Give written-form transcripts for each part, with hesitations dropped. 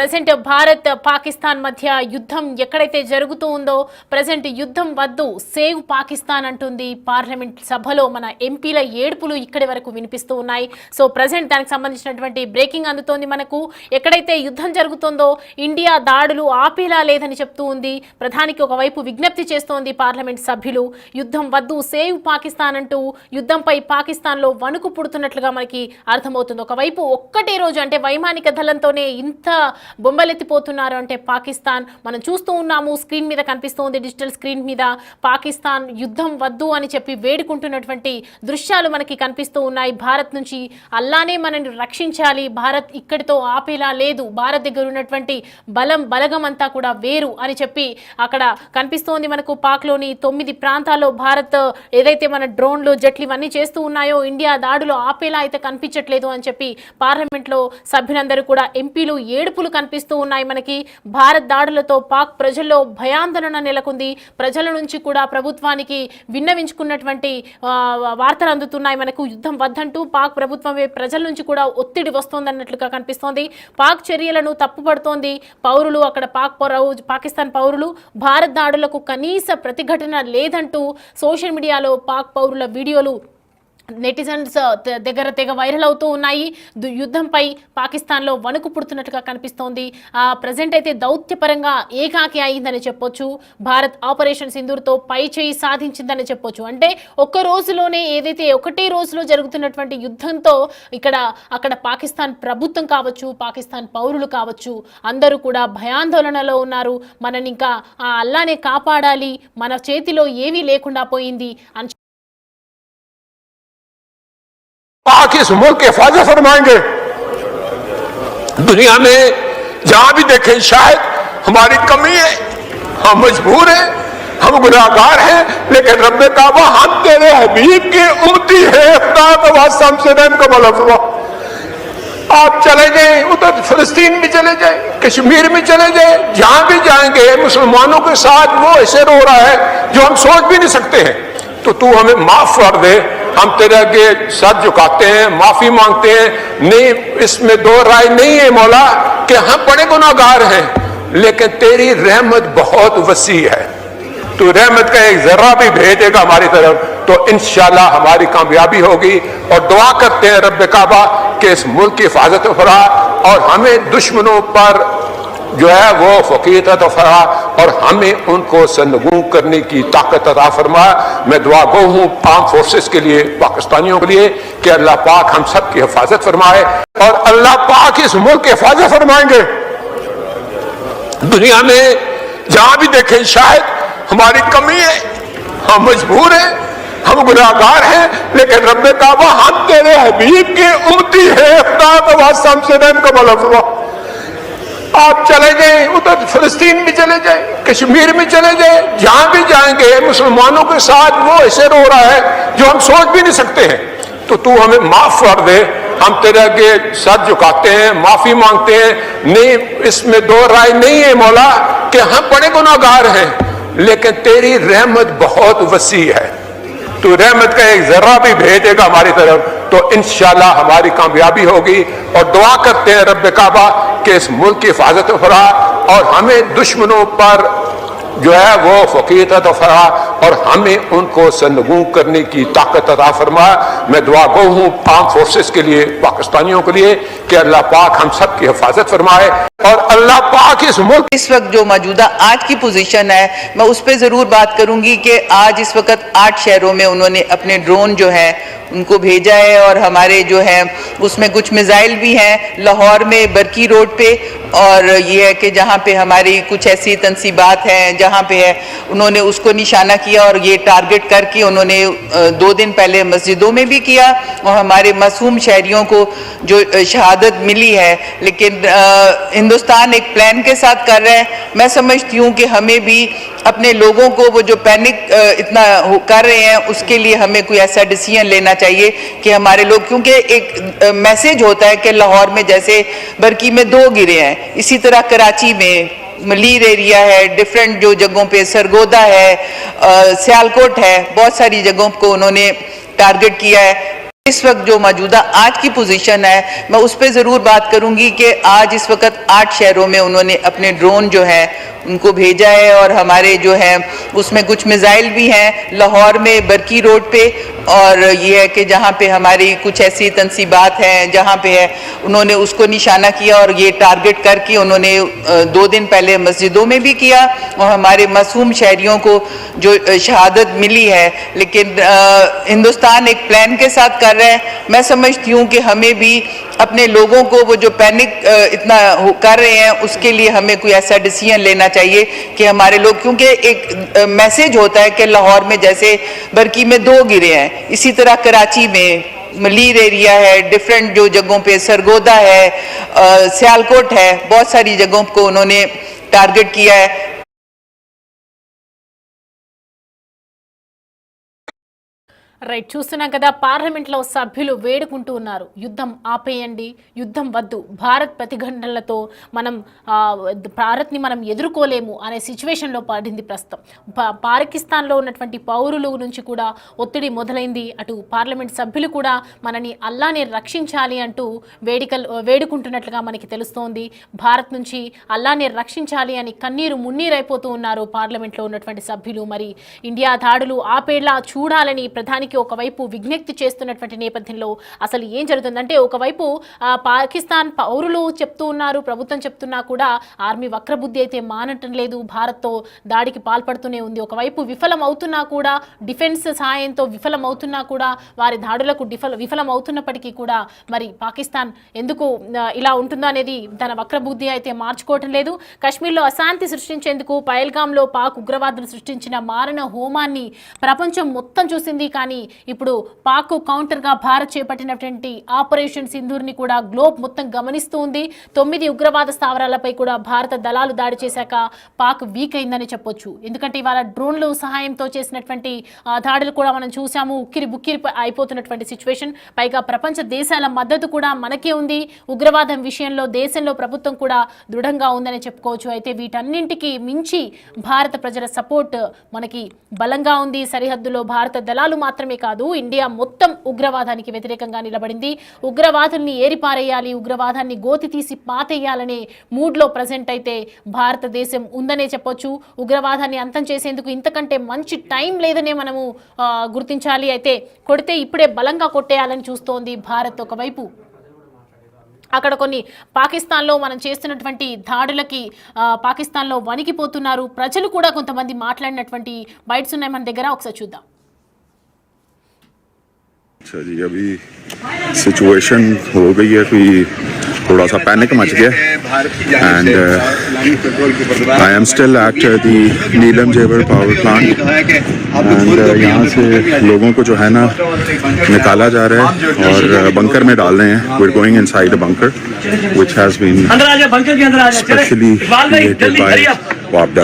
Present Bharat Pakistan మధ్య యుద్ధం ఎక్కడైతే జరుగుతూ ఉందో ప్రెజెంట్ యుద్ధం వద్దు సేవ్ పాకిస్తాన్ అంటుంది పార్లమెంట్ సభలో మన ఎంపీల ఏడుపులు ఇక్కడి వరకు వినిపిస్తూ ఉన్నాయి. సో ప్రెజెంట్ దానికి సంబంధించినటువంటి బ్రేకింగ్ అందుతోంది మనకు. ఎక్కడైతే యుద్ధం జరుగుతుందో ఇండియా దాడులు ఆపేలా లేదని చెప్తూ ఉంది. ప్రధానికి ఒకవైపు విజ్ఞప్తి చేస్తోంది పార్లమెంట్ సభ్యులు. యుద్ధం వద్దు సేవ్ పాకిస్తాన్ అంటూ యుద్ధంపై పాకిస్తాన్లో వణుకు పుడుతున్నట్లుగా మనకి అర్థమవుతుంది. ఒకవైపు ఒక్కటే రోజు అంటే వైమానిక దళంతోనే ఇంత బొమ్మలెత్తిపోతున్నారు అంటే పాకిస్తాన్ మనం చూస్తూ ఉన్నాము. స్క్రీన్ మీద కనిపిస్తోంది, డిజిటల్ స్క్రీన్ మీద పాకిస్తాన్ యుద్ధం వద్దు అని చెప్పి వేడుకుంటున్నటువంటి దృశ్యాలు మనకి కనిపిస్తూ ఉన్నాయి. భారత్ నుంచి అల్లానే మనని రక్షించాలి, భారత్ ఇక్కడితో ఆపేలా లేదు, భారత్ దగ్గర ఉన్నటువంటి బలగం అంతా కూడా వేరు అని చెప్పి అక్కడ కనిపిస్తోంది మనకు. పాక్లోని 9 ప్రాంతాల్లో భారత్ ఏదైతే మన డ్రోన్లు జట్లు ఇవన్నీ చేస్తూ ఉన్నాయో ఇండియా దాడులు ఆపేలా అయితే కనిపించట్లేదు అని చెప్పి పార్లమెంట్లో సభ్యులందరూ కూడా ఎంపీలు ఏడుపులు కనిపిస్తూ ఉన్నాయి మనకి. భారత్ దాడులతో పాక్ ప్రజల్లో భయాందోళన నెలకొంది. ప్రజల నుంచి కూడా ప్రభుత్వానికి విన్నవించుకున్నటువంటి వార్తలు అందుతున్నాయి మనకు. యుద్ధం వద్దంటూ పాక్ ప్రభుత్వమే ప్రజల నుంచి కూడా ఒత్తిడి వస్తోందన్నట్లుగా కనిపిస్తోంది. పాక్ చర్యలను తప్పుపడుతోంది పౌరులు. అక్కడ పాకిస్తాన్ పౌరులు భారత్ దాడులకు కనీస ప్రతిఘటన లేదంటూ సోషల్ మీడియాలో పాక్ పౌరుల వీడియోలు నెటిజన్స్ దగ్గర తెగ వైరల్ అవుతూ ఉన్నాయి. యుద్ధంపై పాకిస్తాన్లో వణుకు పుడుతున్నట్టుగా కనిపిస్తోంది. ప్రజెంట్ అయితే దౌత్యపరంగా ఏకాకి అయిందని చెప్పొచ్చు. భారత్ ఆపరేషన్ సింధూర్తో పై చేయి సాధించిందని చెప్పొచ్చు. అంటే ఒక్క రోజులోనే ఏదైతే ఒకటే రోజులో జరుగుతున్నటువంటి యుద్ధంతో అక్కడ పాకిస్తాన్ ప్రభుత్వం కావచ్చు, పాకిస్తాన్ పౌరులు కావచ్చు, అందరూ కూడా భయాందోళనలో ఉన్నారు. మనని ఇంకా ఆ అల్లానే కాపాడాలి, మన చేతిలో ఏమీ లేకుండా పోయింది అని पाक इस मुल्क के हिफाजत फरमाएंगे। दुनिया में जहां भी देखें शायद हमारी कमी है, हम मजबूर हैं, हम गुनाहगार हैं, लेकिन रब्बे काबा हम तेरे हबीब की उम्मती है, खुदा का वास्ता हमसे रहम का मौला फरमा। आप चले जाएं उधर फिलिस्तीन में चले जाएं, कश्मीर में चले जाएं, जहां भी जाएंगे मुसलमानों के साथ वो ऐसे रो रहा है जो हम सोच भी नहीं सकते हैं। तो तू हमें माफ कर दे, हम तेरे आगे सर झुकाते हैं, माफी मांगते हैं। नहीं, इसमें दो राय नहीं है मौला कि हम बड़े गुनाहगार हैं, लेकिन तेरी रहमत बहुत वसी है। तू रहमत का एक जर्रा भी भेजेगा हमारी तरफ तो इंशाल्लाह हमारी कामयाबी होगी। और दुआ करते हैं रब्बे काबा कि इस मुल्क की हिफाजत फरमा और हमें दुश्मनों पर जो है वो फकीर अता फरमा और हमें उनको सरनगू करने की ताकत अता फरमा। मैं दुआ गो हूँ आर्म फोर्सेस के लिए, पाकिस्तानियों के लिए कि अल्लाह पाक हम सब की हिफाजत फरमाए और अल्लाह पाक इस मुल्क की हिफाजत फरमाएंगे। दुनिया में जहां भी देखें शायद हमारी कमी है, हम मजबूर हैं, हम गुनाहगार हैं, लेकिन रब्बे काबा हम तेरे हबीब की उम्मती है, खुदा का वास्ता हमसे रहम का मौला फरमा। आप चले जाएं उधर फिलिस्तीन में चले जाएं, कश्मीर में चले जाएं, जहां भी जाएंगे मुसलमानों के साथ वो ऐसे रो रहा है जो हम सोच भी नहीं सकते हैं। तो तू हमें माफ कर दे, हम तेरे आगे सर झुकाते हैं, माफी मांगते हैं। नहीं, इसमें दो राय नहीं है मौला कि हम बड़े गुनाहगार हैं, लेकिन तेरी रहमत बहुत वसी है। तू रहमत का एक जर्रा भी भेजेगा हमारी तरफ तो इंशाल्लाह हमारी कामयाबी होगी। और दुआ करते हैं रब्बे काबा कि इस मुल्क की हिफाजत फरमा और हमें दुश्मनों पर जो है वो फकीर अता फरमा और हमें उनको सरनगू करने की ताकत अता फरमा। मैं दुआ गो हूँ आर्म फोर्सेस के लिए, पाकिस्तानियों के लिए कि अल्लाह पाक हम सब की हिफाजत फरमाए और अल्लाह पाक इस मुल्क इस वक्त जो मौजूदा आज की पोजीशन है मैं उस पर ज़रूर बात करूंगी कि आज इस वक्त 8 शहरों में उन्होंने अपने ड्रोन जो है उनको भेजा है और हमारे जो है उसमें कुछ मिसाइल भी हैं लाहौर में बरकी रोड पे। और ये है कि जहाँ पे हमारी कुछ ऐसी तनसीबात हैं जहाँ पे है उन्होंने उसको निशाना किया और ये टारगेट करके उन्होंने 2 दिन पहले मस्जिदों में भी किया और हमारे मासूम शहरियों को जो शहादत मिली है। लेकिन हिंदुस्तान एक प्लान के साथ कर रहा है। मैं समझती हूँ कि हमें भी अपने लोगों को वो जो पैनिक इतना कर रहे हैं उसके लिए हमें कोई ऐसा डिसीजन लेना चाहिए कि हमारे लोग, क्योंकि एक मैसेज होता है कि लाहौर में जैसे बरकी में 2 गिरे हैं, इसी तरह कराची में मलीर एरिया है, डिफरेंट जो जगहों पे सरगोदा है, सियालकोट है, बहुत सारी जगहों को उन्होंने टारगेट किया है। इस वक्त जो मौजूदा आज की पोजीशन है, मैं उस पर जरूर बात करूंगी कि आज इस वक्त 8 शहरों में उन्होंने अपने ड्रोन जो है उनको भेजा है और हमारे जो है उसमें कुछ मिसाइल भी हैं लाहौर में बरकी रोड पे, और ये है कि जहाँ पे हमारी कुछ ऐसी तंसीबात हैं जहाँ पे है उन्होंने उसको निशाना किया और ये टारगेट करके उन्होंने 2 दिन पहले मस्जिदों में भी किया और हमारे मासूम शहरियों को जो शहादत मिली है। लेकिन हिंदुस्तान एक प्लान के साथ कर रहा है। मैं समझती हूँ कि हमें भी अपने लोगों को वो जो पैनिक इतना कर रहे हैं उसके लिए हमें कोई ऐसा डिसीजन लेना चाहिए कि हमारे लोग, क्योंकि एक मैसेज होता है कि लाहौर में जैसे बरकी में 2 गिरे हैं, इसी तरह कराची में मलीर एरिया है, डिफरेंट जो जगहों पे सरगोदा है, सियालकोट है, बहुत सारी जगहों को उन्होंने टारगेट किया है। రైట్, చూస్తున్నాం కదా పార్లమెంట్లో సభ్యులు వేడుకుంటూ ఉన్నారు, యుద్ధం ఆపేయండి, యుద్ధం వద్దు, భారత్ ప్రతిఘటనలతో మనం భారత్ని మనం ఎదుర్కోలేము అనే సిచ్యువేషన్లో పడింది ప్రస్తుతం. పాకిస్తాన్లో ఉన్నటువంటి పౌరుల నుంచి కూడా ఒత్తిడి మొదలైంది. అటు పార్లమెంట్ సభ్యులు కూడా మనని అల్లానే రక్షించాలి అంటూ వేడుకుంటున్నట్లుగా మనకి తెలుస్తోంది. భారత్ నుంచి అల్లానే రక్షించాలి అని కన్నీరు మున్నీరైపోతూ ఉన్నారు పార్లమెంట్లో ఉన్నటువంటి సభ్యులు. మరి ఇండియా దాడులు ఆపేలా చూడాలని ప్రధాని ఒకవైపు విజ్ఞప్తి చేస్తున్నటువంటి నేపథ్యంలో అసలు ఏం జరుగుతుందంటే, ఒకవైపు పాకిస్తాన్ పౌరులు చెప్తూ ఉన్నారు, ప్రభుత్వం చెప్తున్నా కూడా ఆర్మీ వక్రబుద్ధి అయితే మానటం లేదు, భారత్తో దాడికి పాల్పడుతూనే ఉంది. ఒకవైపు విఫలం అవుతున్నా కూడా, డిఫెన్స్ సహాయంతో విఫలం అవుతున్నా కూడా, వారి దాడులకు విఫలం అవుతున్నప్పటికీ కూడా మరి పాకిస్తాన్ ఎందుకు ఇలా ఉంటుందో అనేది తన వక్రబుద్ధి అయితే మార్చుకోవటం లేదు. కశ్మీర్లో అశాంతి సృష్టించేందుకు పహల్గామ్లో పాక్ ఉగ్రవాదులు సృష్టించిన మారణ హోమాన్ని ప్రపంచం మొత్తం చూసింది. కానీ ఇప్పుడు పాక్ కౌంటర్గా భారత్ చేపట్టినటువంటి ఆపరేషన్ సింధూర్ని కూడా గ్లోబ్ మొత్తం గమనిస్తూ ఉంది. 9 ఉగ్రవాద స్థావరాలపై కూడా భారత దళాలు దాడి చేశాక పాక్ వీక్ అయిందని చెప్పొచ్చు. ఎందుకంటే ఇవాళ డ్రోన్లు సహాయంతో చేసినటువంటి దాడులు కూడా మనం చూసాము. ఉక్కిరి బుక్కిరి అయిపోతున్నటువంటి సిచ్యువేషన్. పైగా ప్రపంచ దేశాల మద్దతు కూడా మనకే ఉంది. ఉగ్రవాదం విషయంలో దేశంలో ప్రభుత్వం కూడా దృఢంగా ఉందని చెప్పుకోవచ్చు. అయితే వీటన్నింటికి మించి భారత ప్రజల సపోర్ట్ మనకి బలంగా ఉంది. సరిహద్దులో భారత దళాలు మాత్రమే కాదు, ఇండియా మొత్తం ఉగ్రవాదానికి వ్యతిరేకంగా నిలబడింది. ఉగ్రవాదుల్ని ఏరిపారేయాలి, ఉగ్రవాదాన్ని గోతి తీసి పాతేయాలనే మూడ్లో ప్రజెంట్ అయితే భారతదేశం ఉందనే చెప్పొచ్చు. ఉగ్రవాదాన్ని అంతం చేసేందుకు ఇంతకంటే మంచి టైం లేదనే మనము గుర్తించాలి. అయితే కొడితే ఇప్పుడే బలంగా కొట్టేయాలని చూస్తోంది భారత్. ఒకవైపు అక్కడ కొన్ని పాకిస్తాన్లో మనం చేస్తున్నటువంటి దాడులకి పాకిస్తాన్లో వణికిపోతున్నారు ప్రజలు కూడా. కొంతమంది మాట్లాడినటువంటి బైట్స్ ఉన్నాయి మన దగ్గర, ఒకసారి చూద్దాం. अच्छा जी, अभी सिचुएशन हो गई है, कोई थोड़ा सा पैनिक मच गया and I am still at the Neelum जेवर पावर प्लांट एंड यहाँ से लोगों को जो है ना निकाला जा रहा है और बंकर में डाल रहे हैं. We are going inside a bunker which has been specially created by वापडा.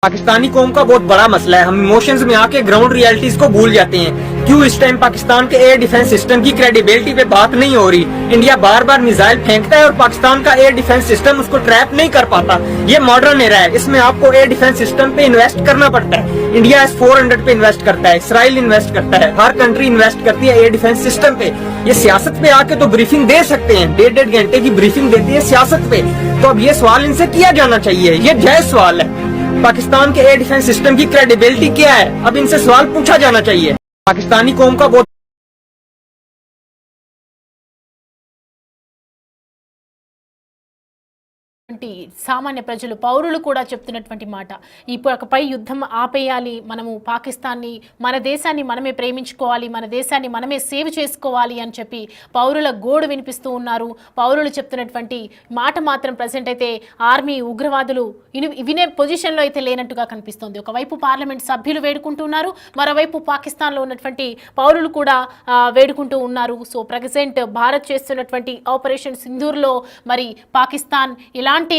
पाकिस्तानी कौम का बहुत बड़ा मसला है. हम इमोशंस में आके ग्राउंड रियलिटीज को भूल जाते हैं. क्यों इस टाइम पाकिस्तान के एयर डिफेंस सिस्टम की क्रेडिबिलिटी पे बात नहीं हो रही. इंडिया बार बार मिसाइल फेंकता है और पाकिस्तान का एयर डिफेंस सिस्टम उसको ट्रैप नहीं कर पाता. ये मॉडर्न एरा है, इसमें आपको एयर डिफेंस सिस्टम पे इन्वेस्ट करना पड़ता है. इंडिया S-400 पे इन्वेस्ट करता है, इसराइल इन्वेस्ट करता है, हर कंट्री इन्वेस्ट करती है एयर डिफेंस सिस्टम पे. ये सियासत पे आके तो ब्रीफिंग दे सकते हैं, 1.5 घंटे की ब्रीफिंग देती है सियासत पे. तो अब ये सवाल इनसे किया जाना चाहिए, ये जायज सवाल है. पाकिस्तान के एयर डिफेंस सिस्टम की क्रेडिबिलिटी क्या है, अब इनसे सवाल पूछा जाना चाहिए. पाकिस्तानी कौम का बहुत సామాన్య ప్రజలు పౌరులు కూడా చెప్తున్నటువంటి మాట, ఇప్పుడుపై యుద్ధం ఆపేయాలి, మనము పాకిస్తాన్ని, మన దేశాన్ని మనమే ప్రేమించుకోవాలి, మన దేశాన్ని మనమే సేవ్ చేసుకోవాలి అని చెప్పి పౌరుల గోడు వినిపిస్తూ ఉన్నారు. పౌరులు చెప్తున్నటువంటి మాట మాత్రం ప్రజెంట్ అయితే ఆర్మీ ఉగ్రవాదులు వినే పొజిషన్లో అయితే లేనట్టుగా కనిపిస్తోంది. ఒకవైపు పార్లమెంట్ సభ్యులు వేడుకుంటున్నారు, మరోవైపు పాకిస్తాన్లో ఉన్నటువంటి పౌరులు కూడా వేడుకుంటూ ఉన్నారు. సో ప్రజెంట్ భారత్ చేస్తున్నటువంటి ఆపరేషన్ సింధూర్లో మరి పాకిస్తాన్ ఇలాంటి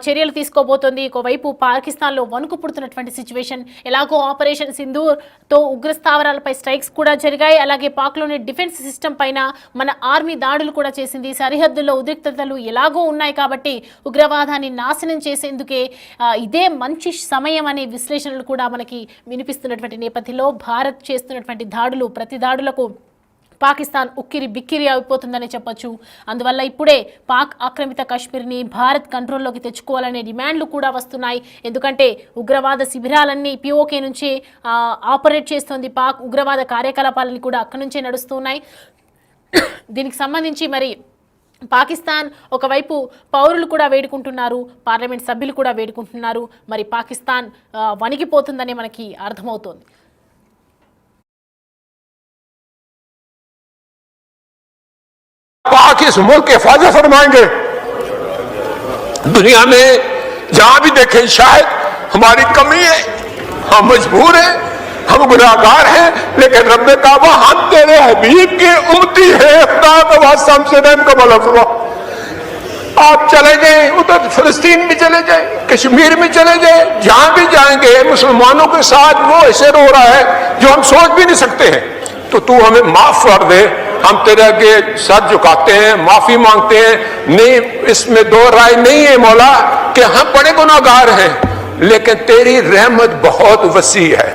చర్యలు తీసుకోబోతోంది. ఒకవైపు పాకిస్తాన్లో వణుకు పుడుతున్నటువంటి సిచ్యువేషన్. ఎలాగో ఆపరేషన్ సింధూర్తో ఉగ్ర స్థావరాలపై స్ట్రైక్స్ కూడా జరిగాయి. అలాగే పాక్లోని డిఫెన్స్ సిస్టమ్ పైన మన ఆర్మీ దాడులు కూడా చేసింది. సరిహద్దుల్లో ఉద్రిక్తతలు ఎలాగో ఉన్నాయి కాబట్టి ఉగ్రవాదాన్ని నాశనం చేసేందుకే ఇదే మంచి సమయం అనే విశ్లేషణలు కూడా మనకి వినిపిస్తున్నటువంటి నేపథ్యంలో భారత్ చేస్తున్నటువంటి దాడులు, ప్రతి దాడులకు పాకిస్తాన్ ఉక్కిరి బిక్కిరి అయిపోతుందని చెప్పొచ్చు. అందువల్ల ఇప్పుడే పాక్ ఆక్రమిత కాశ్మీర్ని భారత్ కంట్రోల్లోకి తెచ్చుకోవాలనే డిమాండ్లు కూడా వస్తున్నాయి. ఎందుకంటే ఉగ్రవాద శిబిరాలన్నీ పిఓకే నుంచి ఆపరేట్ చేస్తుంది. పాక్ ఉగ్రవాద కార్యకలాపాలన్నీ కూడా అక్కడి నుంచే నడుస్తున్నాయి. దీనికి సంబంధించి మరి పాకిస్తాన్ ఒకవైపు పౌరులు కూడా వేడుకుంటున్నారు, పార్లమెంట్ సభ్యులు కూడా వేడుకుంటున్నారు. మరి పాకిస్తాన్ వణికిపోతుందని మనకి అర్థమవుతోంది. पाक इस मुल्क की हिफाजत फरमाएंगे। दुनिया में जहां भी देखें शायद हमारी कमी है, हम मजबूर हैं, हम गुनाहगार हैं, लेकिन रब्बे काबा हम तेरे हबीब के उम्मती हैं, खुदा का वास्ता हमसे रहम का भला फरमा। आप चले जाएं, उधर फिलिस्तीन में चले जाएं, कश्मीर में चले जाएं, जहां भी जाएंगे मुसलमानों के साथ वो ऐसे रो रहा है जो हम सोच भी नहीं सकते हैं। तो तू हमें माफ कर दे, हम तेरे आगे सर झुकाते हैं, माफी मांगते हैं। नहीं, इसमें दो राय नहीं है मौला कि हम बड़े गुनाहगार हैं, लेकिन तेरी रहमत बहुत वसी है।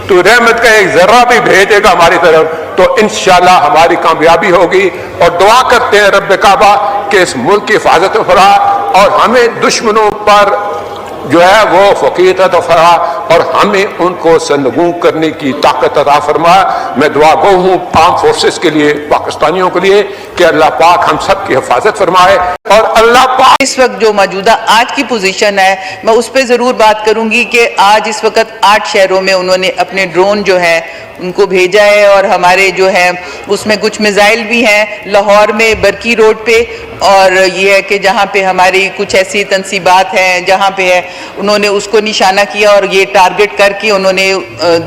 तू रहमत का एक जर्रा भी भेजेगा हमारी तरफ तो इंशाल्लाह हमारी कामयाबी होगी। और दुआ करते हैं रब्बे काबा कि इस मुल्क की हिफाजत फरमा और हमें दुश्मनों पर जो है वो फकीर अता फरमा और हमें उनको सरनगू करने की ताकत अता फरमा। मैं दुआ गो हूँ आर्म फोर्सेस के लिए, पाकिस्तानियों के लिए कि अल्लाह पाक हम सब की हिफाजत फरमाए। और अल्लाह पाक इस वक्त जो मौजूदा आज की पोजीशन है मैं उस पर ज़रूर बात करूंगी कि आज इस वक्त 8 शहरों में उन्होंने अपने ड्रोन जो है उनको भेजा है और हमारे जो है उसमें कुछ मिसाइल भी हैं लाहौर में बरकी रोड पे। और ये है कि जहाँ पे हमारी कुछ ऐसी तनसीबात हैं जहाँ पे है उन्होंने उसको निशाना किया और ये टारगेट करके उन्होंने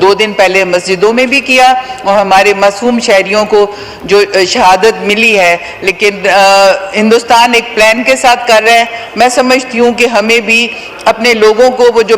2 दिन पहले मस्जिदों में भी किया और हमारे मासूम शहरियों को जो शहादत मिली है। लेकिन हिंदुस्तान एक प्लान के साथ कर रहा है। मैं समझती हूँ कि हमें भी अपने लोगों को वो जो